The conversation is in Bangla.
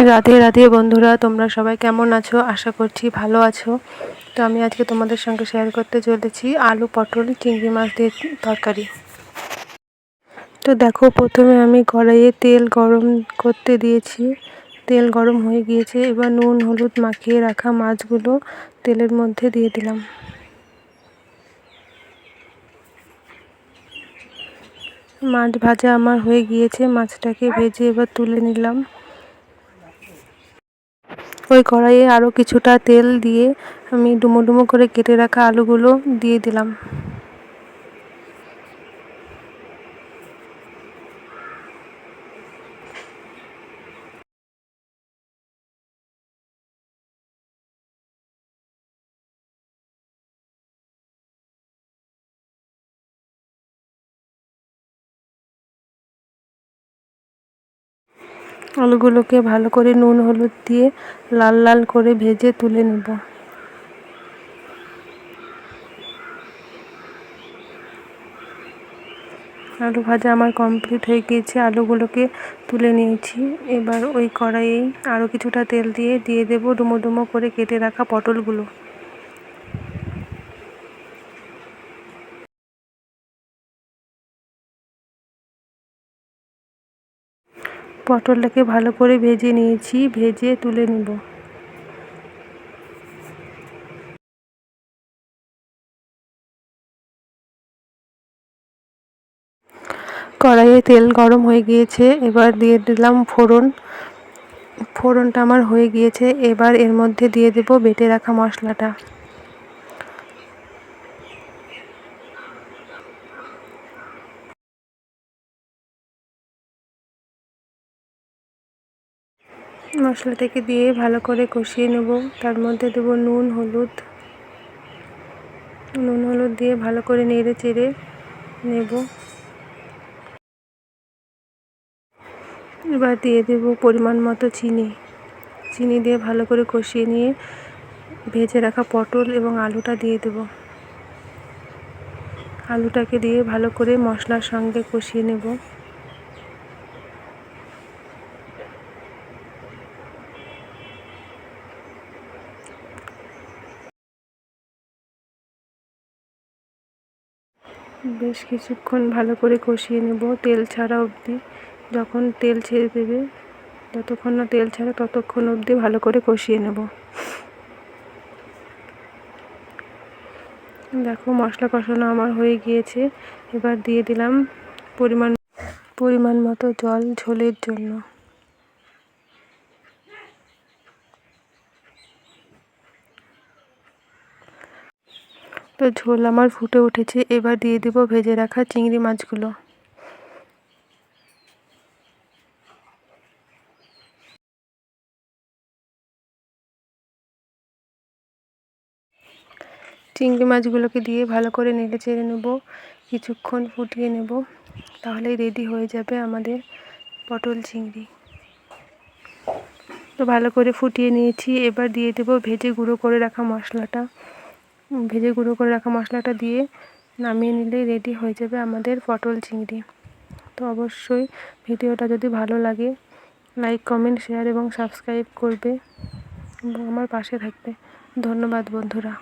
রাধে রাধে বন্ধুরা, তোমরা সবাই কেমন আছো? আশা করছি ভালো আছো। তো আমি আজকে তোমাদের সঙ্গে শেয়ার করতে চলেছি আলু পটল চিংড়ি মাছ দিয়ে তরকারি। তো দেখো, প্রথমে আমি কড়াইয়ে তেল গরম করতে দিয়েছি। তেল গরম হয়ে গিয়েছে, এবার নুন হলুদ মাখিয়ে রাখা মাছগুলো তেলের মধ্যে দিয়ে দিলাম। মাছ ভাজা আমার হয়ে গিয়েছে, মাছটাকে ভেজে এবার তুলে নিলাম। ওই কড়াইয়ে আরও কিছুটা তেল দিয়ে আমি ডুমো ডুমো করে কেটে রাখা আলুগুলো দিয়ে দিলাম। আলুগুলোকে ভালো করে নুন হলুদ দিয়ে লাল লাল করে ভেজে তুলে নেব। আলু ভাজা আমার কমপ্লিট হয়ে গিয়েছে, আলুগুলোকে তুলে নিয়েছি। এবার ওই কড়াইয়ে আরও কিছুটা তেল দিয়ে দেব ডুমো ডুমো করে কেটে রাখা পটলগুলো। পটলটাকে ভালো করে ভেজে নিয়েছি, ভেজে তুলে নেব। কড়াইয়ে তেল গরম হয়ে গিয়েছে, এবার দিয়ে দিলাম ফোড়ন। ফোড়নটা আমার হয়ে গিয়েছে, এবার এর মধ্যে দিয়ে দেব বেটে রাখা মশলাটা। মশলাটাকে দিয়ে ভালো করে কষিয়ে নেব। তার মধ্যে দেব নুন হলুদ দিয়ে ভালো করে নেড়ে চেড়ে নেব। এবার দিয়ে দেব পরিমাণ মতো চিনি দিয়ে ভালো করে কষিয়ে নিয়ে ভেজে রাখা পটল এবং আলুটা দিয়ে দেব। আলুটাকে দিয়ে ভালো করে মশলার সঙ্গে কষিয়ে নেব। বেশ কিছুক্ষণ ভালো করে কষিয়ে নেব তেল ছাড়া অবধি। যখন তেল ছেড়ে দেবে, যতক্ষণ না তেল ছাড়ে ততক্ষণ অবধি ভালো করে কষিয়ে নেব। দেখো, মশলা কষানো আমার হয়ে গিয়েছে। এবার দিয়ে দিলাম পরিমাণ মতো জল ঝোলের জন্য। তো ঝোল আমার ফুটে উঠেছে, এবার দিয়ে দেব ভেজে রাখা চিংড়ি মাছগুলো। চিংড়ি মাছগুলোকে দিয়ে ভালো করে নেড়ে চেড়ে নেব, কিছুক্ষণ ফুটিয়ে নেব, তাহলেই রেডি হয়ে যাবে আমাদের পটল চিংড়ি। তো ভালো করে ফুটিয়ে নিয়েছি, এবার দিয়ে দেব ভেজে গুঁড়ো করে রাখা মশলাটা দিয়ে নামিয়ে নিলেই রেডি হয়ে যাবে আমাদের পটল চিংড়ি। তো অবশ্যই ভিডিওটা যদি ভালো লাগে লাইক কমেন্ট শেয়ার এবং সাবস্ক্রাইব করবে এবং আমার পাশে থাকবে। ধন্যবাদ বন্ধুরা।